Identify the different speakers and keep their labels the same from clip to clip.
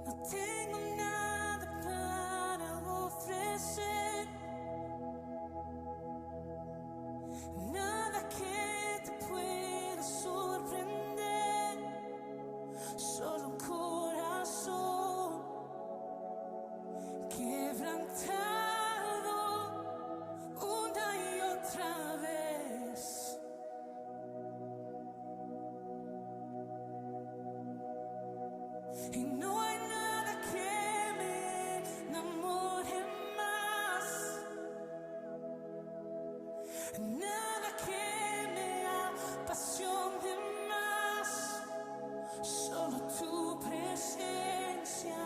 Speaker 1: No tengo nada para ofrecer, nada que te pueda sorprender, solo un corazón quebrantado una y otra vez. Y no hay nada que me enamore más, nada que me apasione más, solo tu presencia,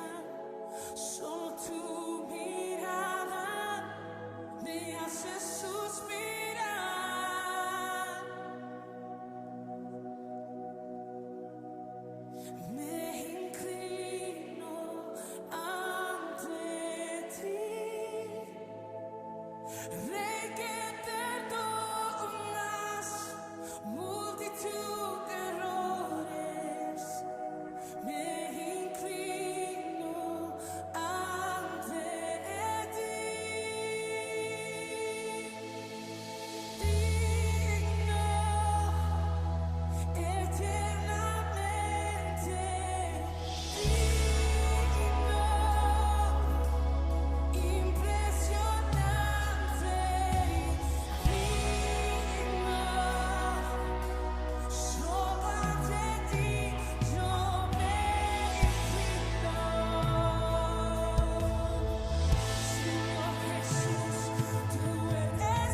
Speaker 1: solo tu mirada me hace suspirar. Me inclino ante ti, Rey que perdonas multitud de errores. Me inclino ante ti, digno, eternamente digno, impresionante, digno, solo ante ti yo me inclino. Señor Jesús, tú eres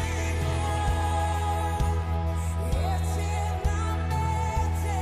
Speaker 1: digno, eternamente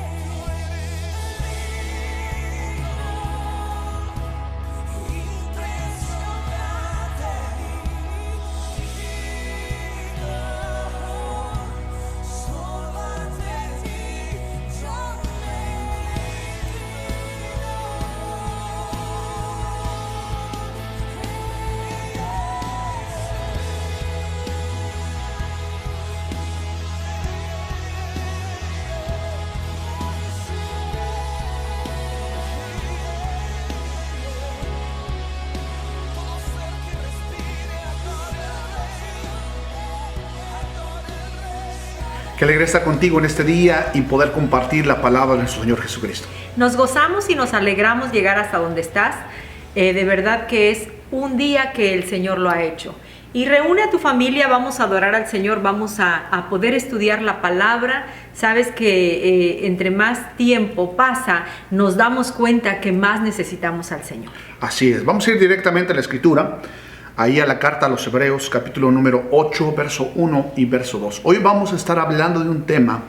Speaker 2: Qué alegre estar contigo en este día y poder compartir la palabra de nuestro Señor Jesucristo.
Speaker 3: Nos gozamos y nos alegramos llegar hasta donde estás. De verdad que es un día que el Señor lo ha hecho. Y reúne a tu familia, vamos a adorar al Señor, vamos a poder estudiar la palabra. Sabes que entre más tiempo pasa, nos damos cuenta que más necesitamos al Señor.
Speaker 2: Así es, vamos a ir directamente a la Escritura, ahí a la carta a los Hebreos, capítulo número 8, verso 1 y verso 2. Hoy vamos a estar hablando de un tema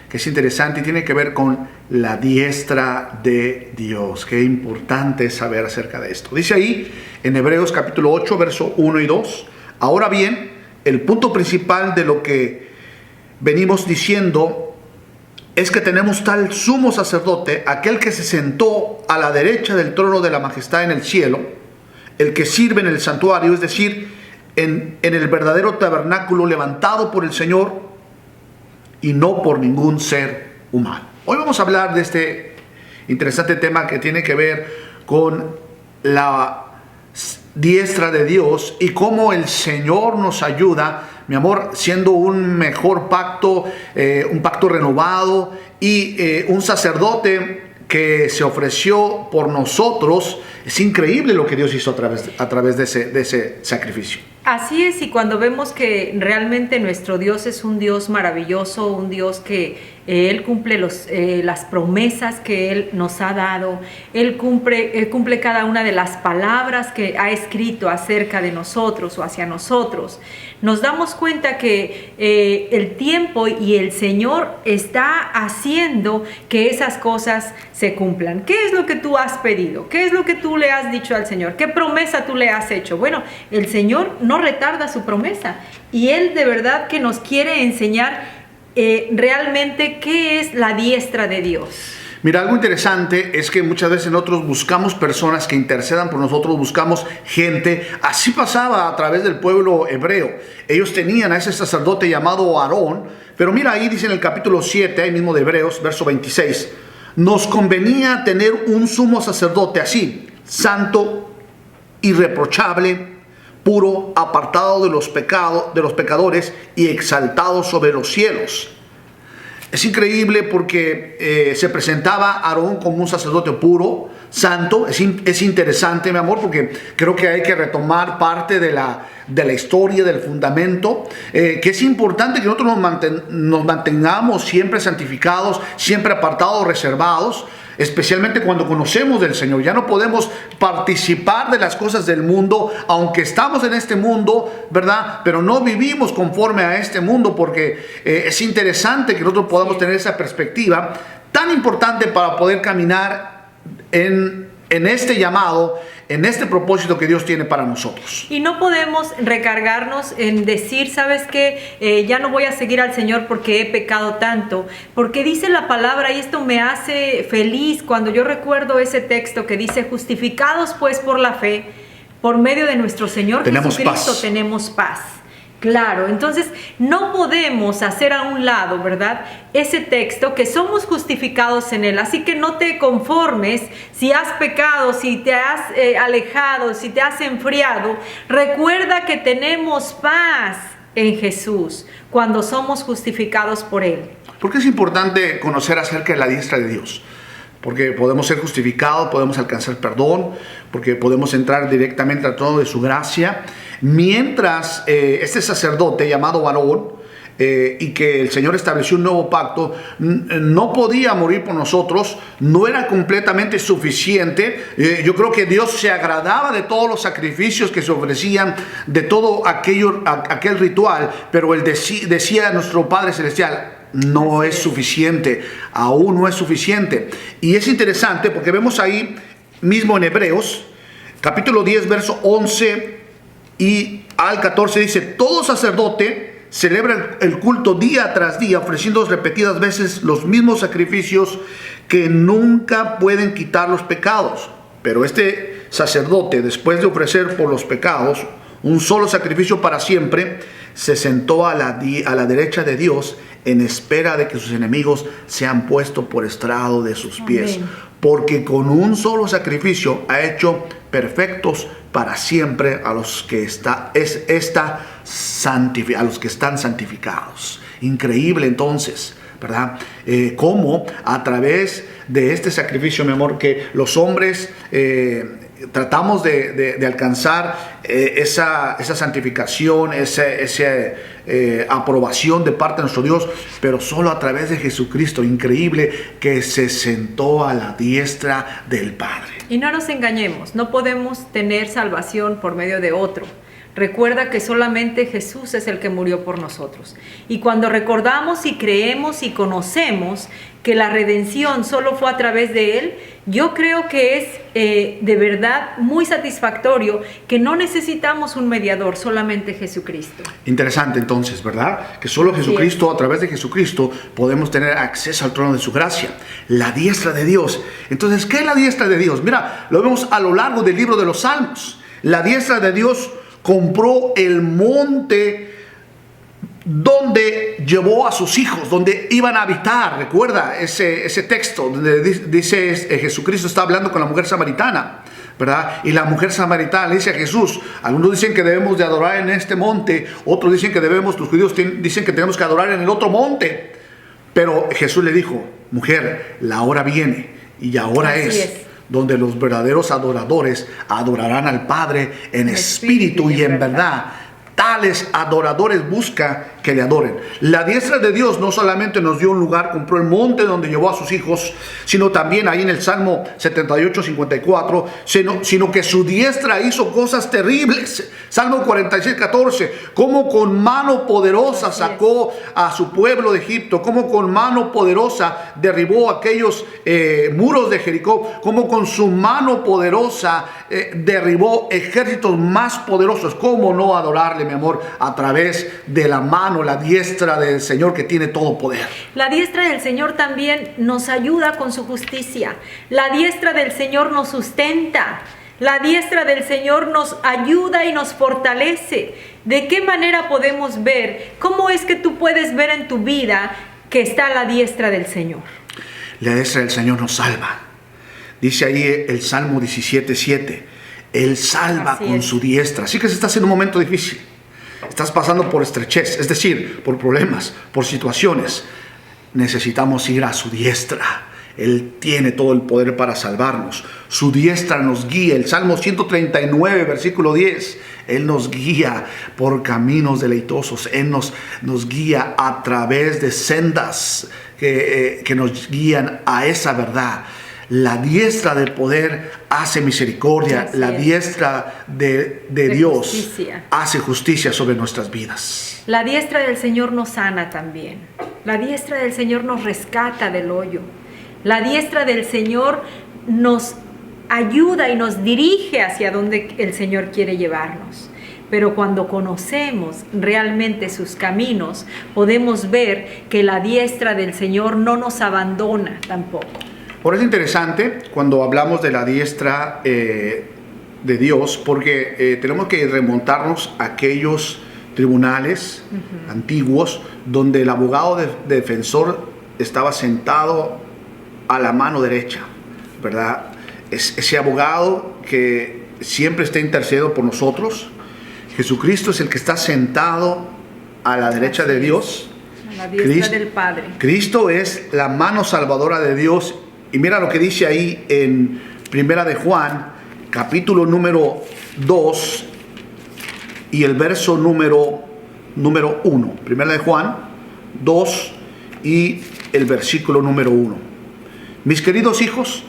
Speaker 2: que es interesante y tiene que ver con la diestra de Dios. Qué importante es saber acerca de esto. Dice ahí en Hebreos capítulo 8, verso 1 y 2. Ahora bien, el punto principal de lo que venimos diciendo es que tenemos tal sumo sacerdote, aquel que se sentó a la derecha del trono de la majestad en el cielo, el que sirve en el santuario, es decir, en el verdadero tabernáculo levantado por el Señor y no por ningún ser humano. Hoy vamos a hablar de este interesante tema que tiene que ver con la diestra de Dios y cómo el Señor nos ayuda, mi amor, siendo un mejor pacto, un pacto renovado y un sacerdote que se ofreció por nosotros. Es increíble lo que Dios hizo a través de ese sacrificio.
Speaker 3: Así es, y cuando vemos que realmente nuestro Dios es un Dios maravilloso, un Dios que Él cumple las promesas que Él nos ha dado, Él cumple cada una de las palabras que ha escrito acerca de nosotros o hacia nosotros, nos damos cuenta que el tiempo y el Señor está haciendo que esas cosas se cumplan. ¿Qué es lo que tú has pedido? ¿Qué es lo que tú le has dicho al Señor? ¿Qué promesa tú le has hecho? Bueno, el Señor no retarda su promesa y Él de verdad que nos quiere enseñar realmente qué es la diestra de Dios.
Speaker 2: Mira, algo interesante es que muchas veces nosotros buscamos personas que intercedan por nosotros, buscamos gente. Así pasaba a través del pueblo hebreo. Ellos tenían a ese sacerdote llamado Aarón, pero mira ahí dice en el capítulo 7, ahí mismo de Hebreos, verso 26. nos convenía tener un sumo sacerdote así, santo, irreprochable, puro, apartado de los pecadores y exaltado sobre los cielos. Es increíble porque se presentaba a Aarón como un sacerdote puro, santo. Es interesante, mi amor, porque creo que hay que retomar parte de la historia, del fundamento, que es importante que nosotros nos mantengamos siempre santificados, siempre apartados, reservados, especialmente cuando conocemos del Señor. Ya no podemos participar de las cosas del mundo, aunque estamos en este mundo, ¿verdad? Pero no vivimos conforme a este mundo, porque es interesante que nosotros podamos tener esa perspectiva tan importante para poder caminar en este llamado, en este propósito que Dios tiene para nosotros.
Speaker 3: Y no podemos recargarnos en decir, ¿sabes qué? Ya no voy a seguir al Señor porque he pecado tanto. Porque dice la palabra, y esto me hace feliz cuando yo recuerdo ese texto que dice, justificados pues por la fe, por medio de nuestro Señor Jesucristo tenemos paz. Claro, entonces no podemos hacer a un lado, ¿verdad? Ese texto que somos justificados en Él. Así que no te conformes si has pecado, si te has alejado, si te has enfriado. Recuerda que tenemos paz en Jesús cuando somos justificados por Él.
Speaker 2: ¿Por qué es importante conocer acerca de la diestra de Dios? Porque podemos ser justificados, podemos alcanzar perdón, porque podemos entrar directamente al trono de su gracia. Mientras este sacerdote llamado Aarón, y que el Señor estableció un nuevo pacto, no podía morir por nosotros, no era completamente suficiente. Yo creo que Dios se agradaba de todos los sacrificios que se ofrecían, de todo aquel ritual, pero Él decía a nuestro Padre Celestial, no es suficiente, aún no es suficiente. Y es interesante porque vemos ahí mismo en Hebreos, capítulo 10, verso 11 y al 14, dice, todo sacerdote celebra el culto día tras día, ofreciendo repetidas veces los mismos sacrificios que nunca pueden quitar los pecados. Pero este sacerdote, después de ofrecer por los pecados un solo sacrificio para siempre, se sentó a la derecha de Dios en espera de que sus enemigos sean puestos por estrado de sus pies.
Speaker 3: Amén.
Speaker 2: Porque con un solo sacrificio ha hecho perfectos para siempre a los que están santificados. Increíble entonces, ¿verdad? Cómo a través de este sacrificio, mi amor, que los hombres tratamos de alcanzar esa santificación, esa aprobación de parte de nuestro Dios, pero solo a través de Jesucristo. Increíble que se sentó a la diestra del Padre.
Speaker 3: Y no nos engañemos, no podemos tener salvación por medio de otro. Recuerda que solamente Jesús es el que murió por nosotros. Y cuando recordamos y creemos y conocemos que la redención solo fue a través de Él, yo creo que es de verdad muy satisfactorio que no necesitamos un mediador, solamente Jesucristo.
Speaker 2: Interesante entonces, ¿verdad? Que solo Jesucristo, a través de Jesucristo, podemos tener acceso al trono de su gracia. La diestra de Dios. Entonces, ¿qué es la diestra de Dios? Mira, lo vemos a lo largo del libro de los Salmos. La diestra de Dios compró el monte donde llevó a sus hijos, donde iban a habitar. Recuerda ese texto donde dice Jesucristo está hablando con la mujer samaritana, ¿verdad? Y la mujer samaritana le dice a Jesús, algunos dicen que debemos de adorar en este monte, otros dicen que los judíos dicen que tenemos que adorar en el otro monte. Pero Jesús le dijo, mujer, la hora viene y ahora es donde los verdaderos adoradores adorarán al Padre en espíritu y en verdad. Tales adoradores busca que le adoren. La diestra de Dios no solamente nos dio un lugar, compró el monte donde llevó a sus hijos, sino también ahí en el Salmo 78, 54, sino que su diestra hizo cosas terribles. Salmo 46, 14, como con mano poderosa sacó a su pueblo de Egipto, como con mano poderosa derribó aquellos muros de Jericó, como con su mano poderosa derribó ejércitos más poderosos. ¿Cómo no adorarle, mi amor, a través de la mano, la diestra del Señor que tiene todo poder?
Speaker 3: La diestra del Señor también nos ayuda con su justicia. La diestra del Señor nos sustenta. La diestra del Señor nos ayuda y nos fortalece. ¿De qué manera podemos ver? ¿Cómo es que tú puedes ver en tu vida que está la diestra del Señor?
Speaker 2: La diestra del Señor nos salva. Dice ahí el Salmo 17:7. Él salva
Speaker 3: Así
Speaker 2: con
Speaker 3: es.
Speaker 2: su diestra. Así que si estás en un momento difícil, estás pasando por estrechez, es decir, por problemas, por situaciones, necesitamos ir a su diestra. Él tiene todo el poder para salvarnos. Su diestra nos guía. El Salmo 139, versículo 10. Él nos guía por caminos deleitosos. Él nos guía a través de sendas que nos guían a esa verdad. La diestra del poder hace misericordia.
Speaker 3: Así
Speaker 2: La
Speaker 3: es.
Speaker 2: diestra de
Speaker 3: De
Speaker 2: Dios
Speaker 3: justicia.
Speaker 2: hace justicia sobre nuestras vidas.
Speaker 3: La diestra del Señor nos sana también. La diestra del Señor nos rescata del hoyo. La diestra del Señor nos ayuda y nos dirige hacia donde el Señor quiere llevarnos. Pero cuando conocemos realmente sus caminos, podemos ver que la diestra del Señor no nos abandona tampoco.
Speaker 2: Ahora es interesante cuando hablamos de la diestra de Dios, porque tenemos que remontarnos a aquellos tribunales antiguos donde el abogado defensor estaba sentado a la mano derecha, ¿verdad? Ese abogado que siempre está intercediendo por nosotros. Jesucristo es el que está sentado a la derecha de Dios.
Speaker 3: A la diestra del Padre.
Speaker 2: Cristo es la mano salvadora de Dios. Y mira lo que dice ahí en Primera de Juan, capítulo número 2 y el verso número 1. Primera de Juan 2 y el versículo número 1. Mis queridos hijos,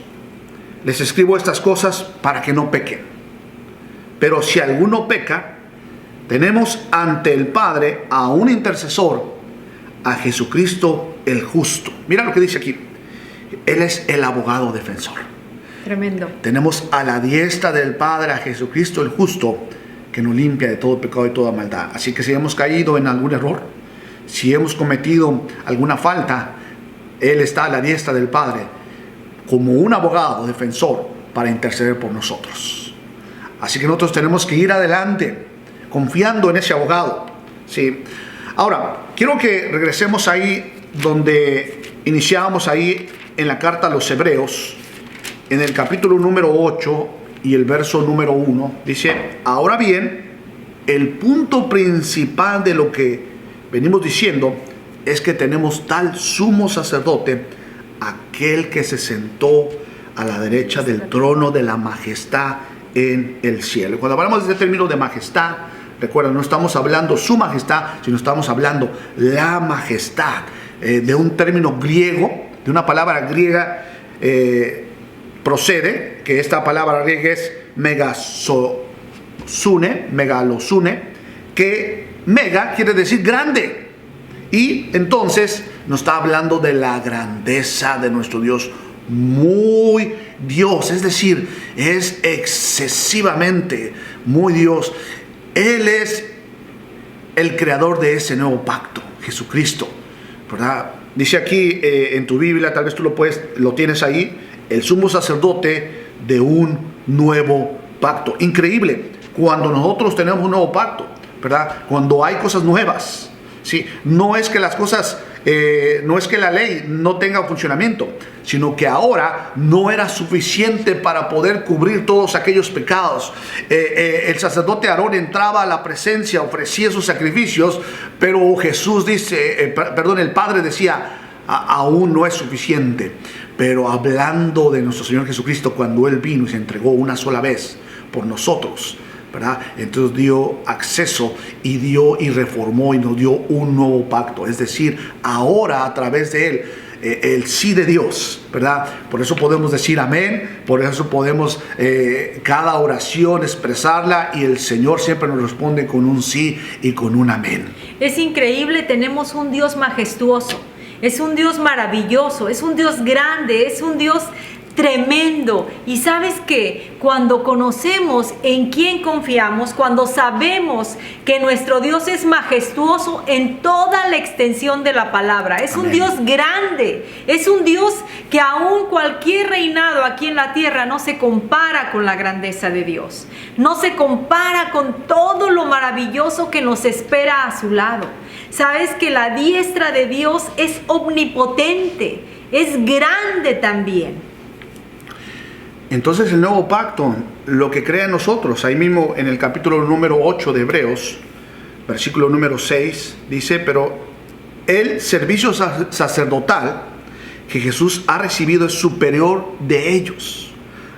Speaker 2: les escribo estas cosas para que no pequen. Pero si alguno peca, tenemos ante el Padre a un intercesor, a Jesucristo el justo. Mira lo que dice aquí. Él es el abogado defensor.
Speaker 3: Tremendo.
Speaker 2: Tenemos a la diestra del Padre a Jesucristo el justo, que nos limpia de todo pecado y toda maldad. Así que si hemos caído en algún error, si hemos cometido alguna falta, Él está a la diestra del Padre como un abogado defensor para interceder por nosotros. Así que nosotros tenemos que ir adelante confiando en ese abogado. ¿Sí? Ahora, quiero que regresemos ahí donde iniciábamos ahí en la carta a los Hebreos, en el capítulo número 8 y el verso número 1. Dice, ahora bien, el punto principal de lo que venimos diciendo es que tenemos tal sumo sacerdote, aquel que se sentó a la derecha del trono de la majestad en el cielo. Cuando hablamos de este término de majestad, recuerda, no estamos hablando su majestad, sino estamos hablando la majestad, de un término griego, de una palabra griega procede, que esta palabra griega es megalosune, que mega quiere decir grande. Y entonces nos está hablando de la grandeza de nuestro Dios, muy Dios, es decir, es excesivamente muy Dios. Él es el creador de ese nuevo pacto, Jesucristo, ¿verdad? Dice aquí en tu Biblia, tal vez tú lo tienes ahí, el sumo sacerdote de un nuevo pacto. Increíble, cuando nosotros tenemos un nuevo pacto, ¿verdad? Cuando hay cosas nuevas. Sí, no es que las cosas, no es que la ley no tenga funcionamiento, sino que ahora no era suficiente para poder cubrir todos aquellos pecados. El sacerdote Aarón entraba a la presencia, ofrecía sus sacrificios, pero Jesús dice, el Padre decía, aún no es suficiente. Pero hablando de nuestro Señor Jesucristo, cuando Él vino y se entregó una sola vez por nosotros, ¿verdad? Entonces dio acceso y reformó y nos dio un nuevo pacto. Es decir, ahora a través de Él, el sí de Dios, ¿verdad? Por eso podemos decir amén, por eso podemos cada oración expresarla y el Señor siempre nos responde con un sí y con un amén.
Speaker 3: Es increíble, tenemos un Dios majestuoso, es un Dios maravilloso, es un Dios grande, es un Dios tremendo. Y sabes que cuando conocemos en quién confiamos, cuando sabemos que nuestro Dios es majestuoso en toda la extensión de la palabra, es un Dios grande, es un Dios que aún cualquier reinado aquí en la tierra no se compara con la grandeza de Dios, no se compara con todo lo maravilloso que nos espera a su lado. Sabes que la diestra de Dios es omnipotente. es grande también.
Speaker 2: Entonces el nuevo pacto, lo que crea en nosotros, ahí mismo en el capítulo número 8 de Hebreos, versículo número 6, dice, pero el servicio sacerdotal que Jesús ha recibido es superior de ellos,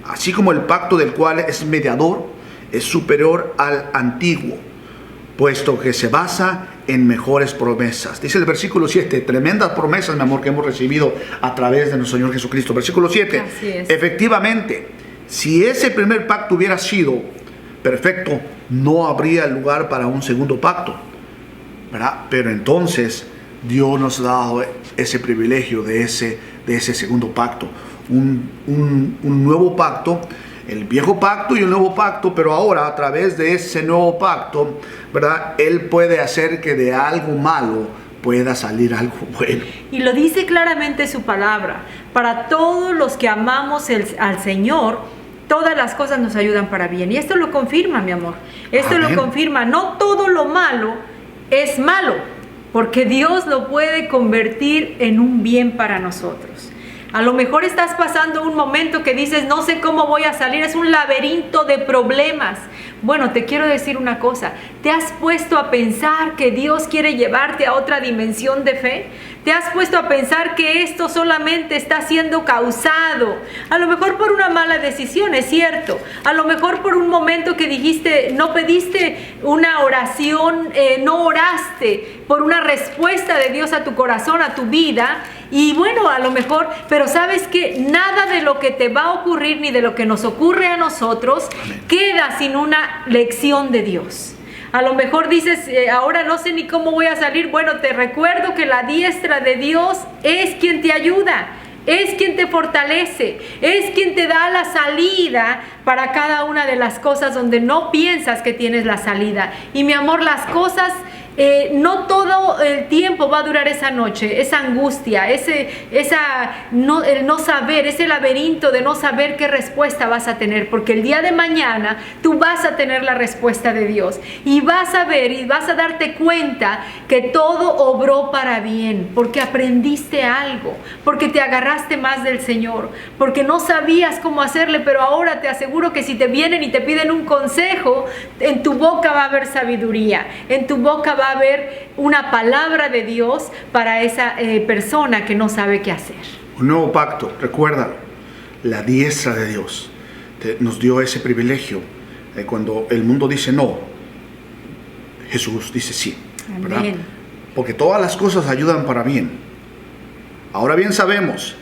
Speaker 2: así como el pacto del cual es mediador es superior al antiguo, puesto que se basa en mejores promesas. Dice el versículo 7, tremendas promesas, mi amor, que hemos recibido a través de nuestro Señor Jesucristo. Versículo 7,
Speaker 3: Así es.
Speaker 2: efectivamente, si ese primer pacto hubiera sido perfecto, no habría lugar para un segundo pacto, ¿verdad? Pero entonces Dios nos ha dado ese privilegio de ese segundo pacto, un nuevo pacto, el viejo pacto y el nuevo pacto, pero ahora a través de ese nuevo pacto, ¿verdad? Él puede hacer que de algo malo pueda salir algo bueno.
Speaker 3: Y lo dice claramente su palabra. Para todos los que amamos al Señor, todas las cosas nos ayudan para bien. Y esto lo confirma, mi amor. Esto
Speaker 2: Amén.
Speaker 3: lo confirma. No todo lo malo es malo, porque Dios lo puede convertir en un bien para nosotros. A lo mejor estás pasando un momento que dices, no sé cómo voy a salir, es un laberinto de problemas. Bueno, te quiero decir una cosa, ¿te has puesto a pensar que Dios quiere llevarte a otra dimensión de fe? ¿Te has puesto a pensar que esto solamente está siendo causado? A lo mejor por una mala decisión, es cierto. A lo mejor por un momento que dijiste, no pediste una oración, no oraste por una respuesta de Dios a tu corazón, a tu vida. Y bueno, a lo mejor, pero sabes que nada de lo que te va a ocurrir ni de lo que nos ocurre a nosotros queda sin una lección de Dios. A lo mejor dices, ahora no sé ni cómo voy a salir. Bueno, te recuerdo que la diestra de Dios es quien te ayuda, es quien te fortalece, es quien te da la salida para cada una de las cosas donde no piensas que tienes la salida. Y mi amor, las cosas... no todo el tiempo va a durar esa noche, esa angustia, el no saber, ese laberinto de no saber qué respuesta vas a tener, porque el día de mañana tú vas a tener la respuesta de Dios y vas a ver y vas a darte cuenta que todo obró para bien, porque aprendiste algo, porque te agarraste más del Señor, porque no sabías cómo hacerle, pero ahora te aseguro que si te vienen y te piden un consejo, en tu boca va a haber sabiduría, en tu boca va a haber una palabra de Dios para esa persona que no sabe qué hacer.
Speaker 2: Un nuevo pacto, recuérdalo, la diestra de Dios nos dio ese privilegio. Cuando el mundo dice no, Jesús dice sí, ¿verdad?
Speaker 3: Amén.
Speaker 2: Porque todas las cosas ayudan para bien. Ahora bien sabemos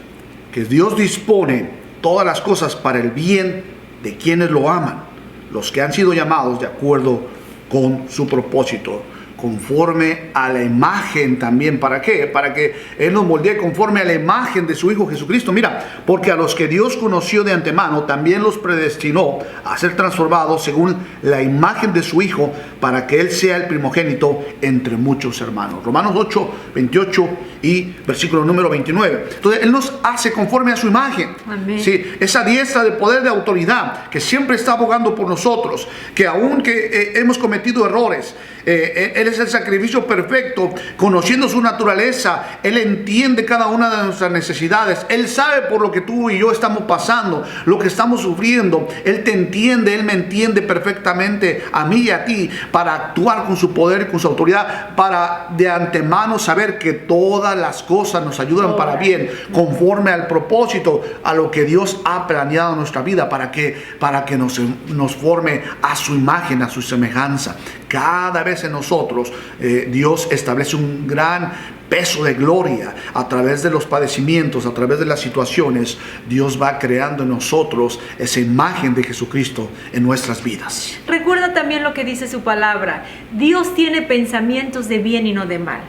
Speaker 2: que Dios dispone todas las cosas para el bien de quienes lo aman, los que han sido llamados de acuerdo con su propósito, conforme a la imagen también. ¿Para qué? Para que Él nos moldee conforme a la imagen de su Hijo Jesucristo. Mira, porque a los que Dios conoció de antemano, también los predestinó a ser transformados según la imagen de su Hijo, para que Él sea el primogénito entre muchos hermanos. Romanos 8, 28 y versículo número 29. Entonces, Él nos hace conforme a su imagen.
Speaker 3: Amén.
Speaker 2: Sí, esa diestra de poder, de autoridad, que siempre está abogando por nosotros, que aun que hemos cometido errores, Él es el sacrificio perfecto, conociendo su naturaleza. Él entiende cada una de nuestras necesidades. Él sabe por lo que tú y yo estamos pasando, lo que estamos sufriendo. Él te entiende, Él me entiende perfectamente a mí y a ti, para actuar con su poder y con su autoridad, para de antemano saber que todas las cosas nos ayudan para bien, conforme al propósito, a lo que Dios ha planeado en nuestra vida, para que nos forme a su imagen, a su semejanza. Cada vez en nosotros Dios establece un gran peso de gloria a través de los padecimientos, a través de las situaciones. Dios va creando en nosotros esa imagen de Jesucristo en nuestras vidas.
Speaker 3: Recuerda también lo que dice su palabra. Dios tiene pensamientos de bien y no de mal,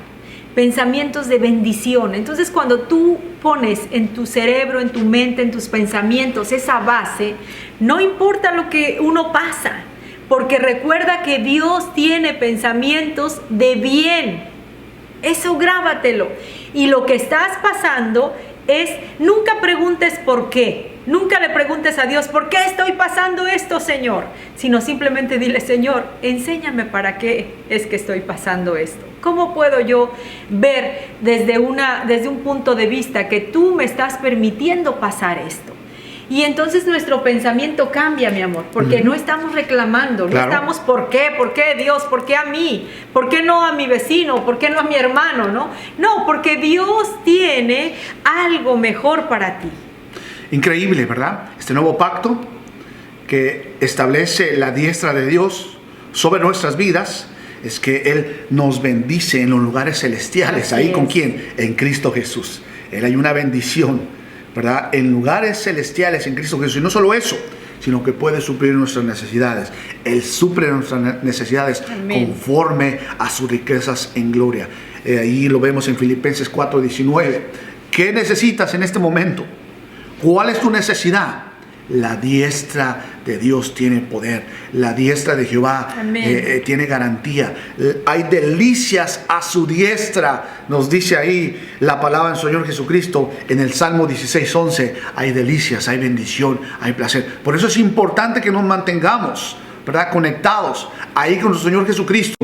Speaker 3: pensamientos de bendición. Entonces, cuando tú pones en tu cerebro, en tu mente, en tus pensamientos esa base, no importa lo que uno pasa, porque recuerda que Dios tiene pensamientos de bien. Eso grábatelo. Y lo que estás pasando es, nunca preguntes por qué. Nunca le preguntes a Dios, ¿por qué estoy pasando esto, Señor? Sino simplemente dile, Señor, enséñame para qué es que estoy pasando esto. ¿Cómo puedo yo ver desde un punto de vista que tú me estás permitiendo pasar esto? Y entonces nuestro pensamiento cambia, mi amor, porque no estamos reclamando,
Speaker 2: Claro.
Speaker 3: no estamos ¿por qué Dios? ¿Por qué a mí? ¿Por qué no a mi vecino? ¿Por qué no a mi hermano? No, porque Dios tiene algo mejor para ti.
Speaker 2: Increíble, ¿verdad? Este nuevo pacto que establece la diestra de Dios sobre nuestras vidas es que Él nos bendice en los lugares celestiales.
Speaker 3: Así
Speaker 2: ¿Ahí con
Speaker 3: es.
Speaker 2: quién? En Cristo Jesús. Él hay una bendición, ¿verdad? En lugares celestiales en Cristo Jesús. Y no solo eso, sino que puede suplir nuestras necesidades. Él suple nuestras necesidades
Speaker 3: Amén.
Speaker 2: conforme a sus riquezas en gloria. Ahí lo vemos en Filipenses 4:19. ¿Qué necesitas en este momento? ¿Cuál es tu necesidad? La diestra de Dios tiene poder. La diestra de Jehová tiene garantía. Hay delicias a su diestra. Nos dice ahí la palabra del Señor Jesucristo en el Salmo 16:11. Hay delicias, hay bendición, hay placer. Por eso es importante que nos mantengamos, ¿verdad?, conectados ahí con nuestro Señor Jesucristo,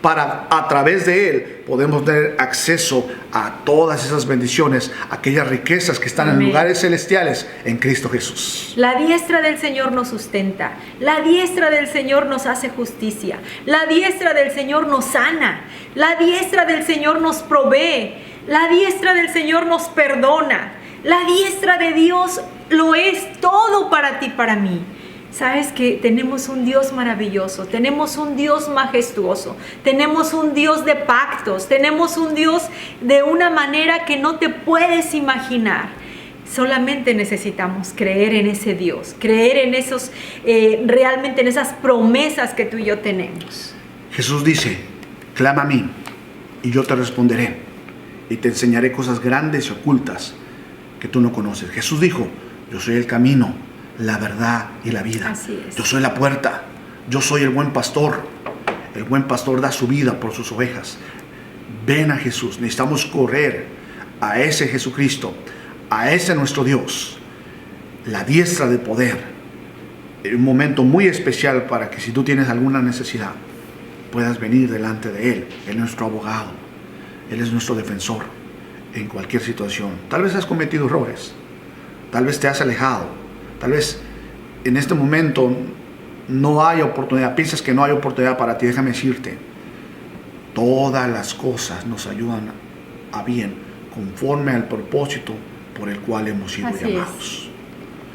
Speaker 2: para a través de Él podemos tener acceso a todas esas bendiciones, aquellas riquezas que están
Speaker 3: Amén.
Speaker 2: en lugares celestiales en Cristo Jesús.
Speaker 3: La diestra del Señor nos sustenta, la diestra del Señor nos hace justicia, la diestra del Señor nos sana, la diestra del Señor nos provee, la diestra del Señor nos perdona, la diestra de Dios lo es todo para ti, para mí. Sabes que tenemos un Dios maravilloso, tenemos un Dios majestuoso, tenemos un Dios de pactos, tenemos un Dios de una manera que no te puedes imaginar. Solamente necesitamos creer en ese Dios, creer en esos, realmente en esas promesas que tú y yo tenemos.
Speaker 2: Jesús dice: clama a mí y yo te responderé y te enseñaré cosas grandes y ocultas que tú no conoces. Jesús dijo: yo soy el camino, la verdad y la vida.
Speaker 3: Así es.
Speaker 2: Yo soy la puerta, yo soy el buen pastor. El buen pastor da su vida por sus ovejas. Ven a Jesús. Necesitamos correr a ese Jesucristo, a ese nuestro Dios, la diestra de poder. Un momento muy especial para que si tú tienes alguna necesidad puedas venir delante de Él. Él es nuestro abogado, Él es nuestro defensor en cualquier situación. Tal vez has cometido errores, tal vez te has alejado, tal vez en este momento no hay oportunidad, piensas que no hay oportunidad para ti. Déjame decirte, todas las cosas nos ayudan a bien conforme al propósito por el cual hemos sido
Speaker 3: Así
Speaker 2: llamados.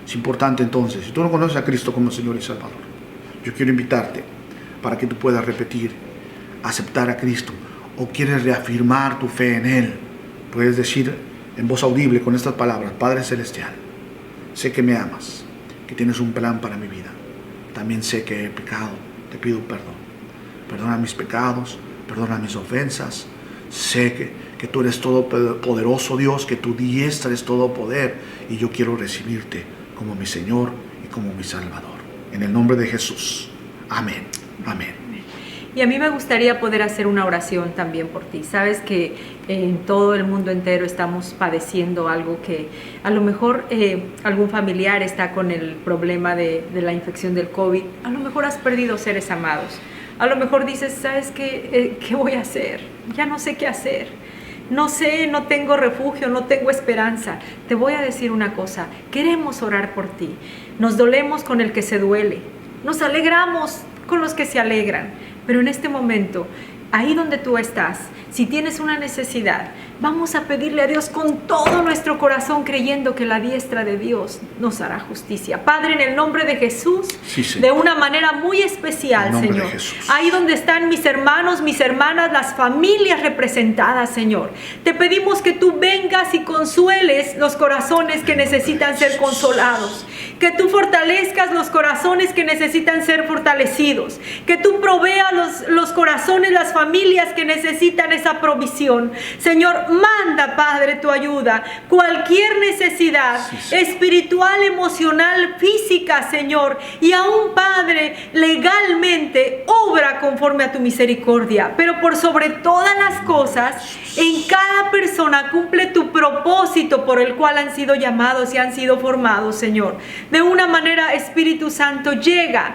Speaker 2: Es importante entonces, si tú no conoces a Cristo como Señor y Salvador, yo quiero invitarte para que tú puedas repetir, aceptar a Cristo, o quieres reafirmar tu fe en Él. Puedes decir en voz audible con estas palabras: Padre Celestial, sé que me amas, que tienes un plan para mi vida. También sé que he pecado, te pido perdón. Perdona mis pecados, perdona mis ofensas. Sé que tú eres todopoderoso, Dios, que tu diestra es todo poder, y yo quiero recibirte como mi Señor y como mi Salvador. En el nombre de Jesús. Amén. Amén.
Speaker 3: Y a mí me gustaría poder hacer una oración también por ti. Sabes que en todo el mundo entero estamos padeciendo algo que a lo mejor algún familiar está con el problema de la infección del COVID. A lo mejor has perdido seres amados. A lo mejor dices: ¿sabes qué? ¿Qué voy a hacer? Ya no sé qué hacer. No sé, no tengo refugio, no tengo esperanza. Te voy a decir una cosa: queremos orar por ti. Nos dolemos con el que se duele. Nos alegramos con los que se alegran. Pero en este momento, ahí donde tú estás, si tienes una necesidad, vamos a pedirle a Dios con todo nuestro corazón, creyendo que la diestra de Dios nos hará justicia. Padre, en el nombre de Jesús,
Speaker 2: Sí, Señor.
Speaker 3: de una manera muy especial,
Speaker 2: En nombre
Speaker 3: Señor.
Speaker 2: de Jesús.
Speaker 3: Ahí donde están mis hermanos, mis hermanas, las familias representadas, Señor. Te pedimos que tú vengas y consueles los corazones que necesitan ser consolados. que tú fortalezcas los corazones que necesitan ser fortalecidos, que tú proveas los corazones, las familias que necesitan esa provisión. Señor, manda, Padre, tu ayuda, cualquier necesidad espiritual, emocional, física, Señor, y aún, Padre, legalmente obra conforme a tu misericordia, pero por sobre todas las cosas, en cada persona cumple tu propósito por el cual han sido llamados y han sido formados, Señor. De una manera, Espíritu Santo, llega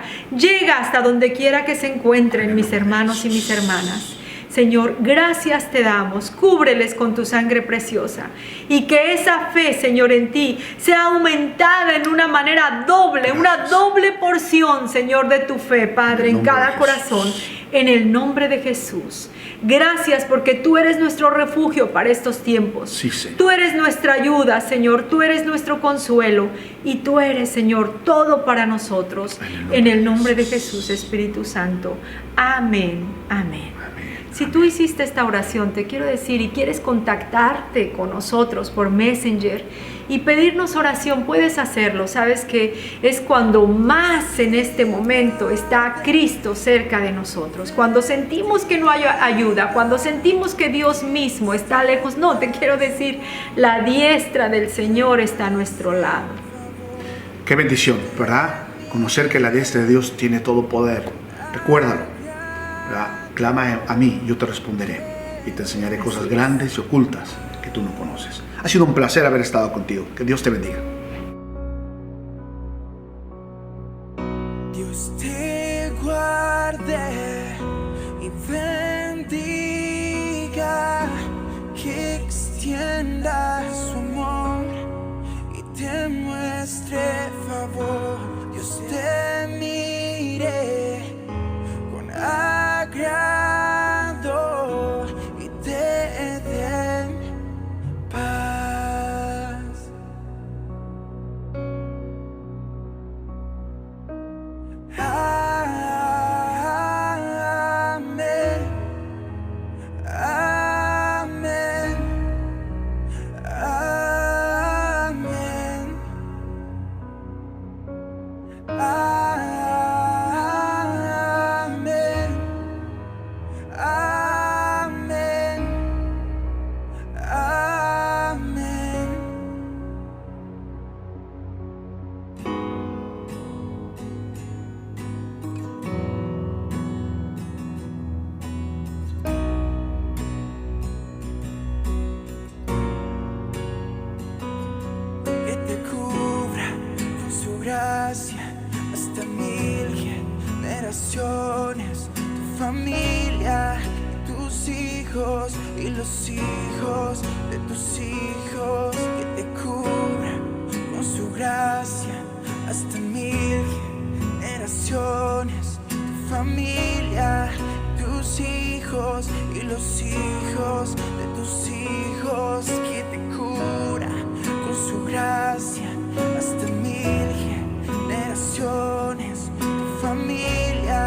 Speaker 3: hasta donde quiera que se encuentren mis hermanos y mis hermanas. Señor, gracias te damos, cúbreles con tu sangre preciosa y que esa fe, Señor, en ti sea aumentada en una manera doble, una doble porción, Señor, de tu fe, Padre, en cada corazón, en el nombre de Jesús. Gracias porque tú eres nuestro refugio para estos tiempos.
Speaker 2: Sí, Señor.
Speaker 3: Tú eres nuestra ayuda, Señor, tú eres nuestro consuelo y tú eres, Señor, todo para nosotros. En el nombre de Jesús, Espíritu Santo. Amén, amén. Si tú hiciste esta oración, te quiero decir, y quieres contactarte con nosotros por Messenger y pedirnos oración, puedes hacerlo. Sabes que es cuando más en este momento está Cristo cerca de nosotros. Cuando sentimos que no hay ayuda, cuando sentimos que Dios mismo está lejos, no, te quiero decir, la diestra del Señor está a nuestro lado.
Speaker 2: Qué bendición, ¿verdad? Conocer que la diestra de Dios tiene todo poder. Recuérdalo, ¿verdad? Clama a mí, yo te responderé y te enseñaré cosas grandes y ocultas que tú no conoces. Ha sido un placer haber estado contigo. Que Dios te bendiga.
Speaker 1: Dios te guarde y bendiga, que extienda su amor y te muestre favor. Dios te mire con agrado y te dé paz. Amén, amén, amén, amén, amén, amén. Que te cubra con su gracia hasta 1000 generaciones, tu familia, tus hijos y los hijos de tus hijos. Que te cubra con su gracia hasta 1000 generaciones, tu familia, tus hijos y los hijos de tus hijos. Que te cura con su gracia hasta 1000 generaciones, tu familia,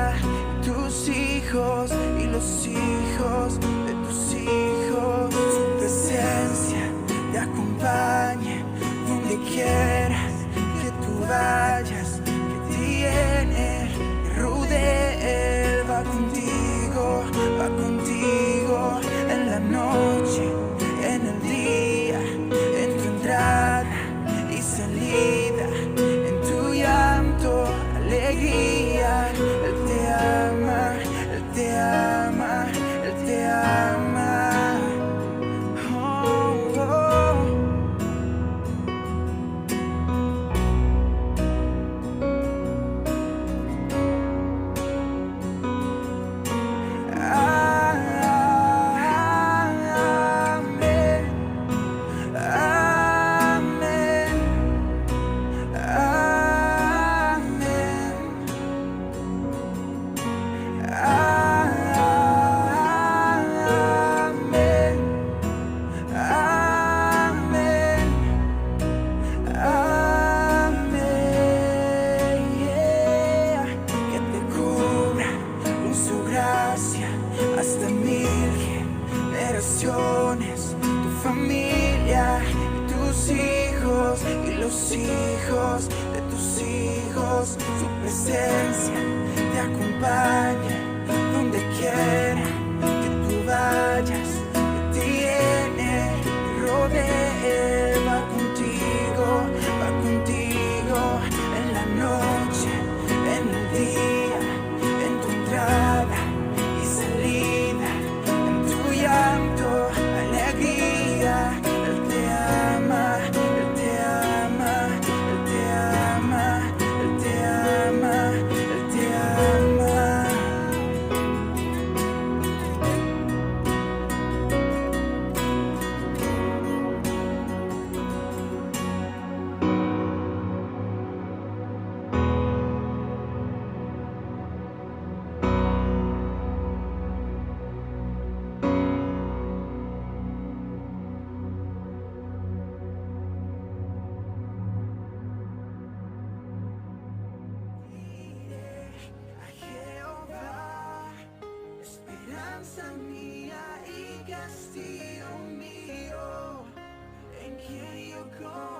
Speaker 1: tus hijos y los hijos de tus hijos. Su presencia te acompañe donde quieras que tú vayas, que te llene, te rodee. Él va contigo en la noche, en el día, en tu entrada y salida, en tu llanto, alegría. Él te ama, Él te ama, Él te ama. Oh, oh. Amén, amén, amén, amén, amén, yeah. Que te cubra con su gracia hasta 1000 generaciones, tu familia y tus hijos y los hijos de tus tus hijos, su presencia te acompañe donde quiera que tú vayas, te tiene, te rodee, va contigo en la noche, en el día, en tu entrada y salida, en tu llanto, alegría. Él te ama, Él te ama, Él te ama, Él te ama, Él te ama. Esperanza mía y castillo mío, en quien yo confío.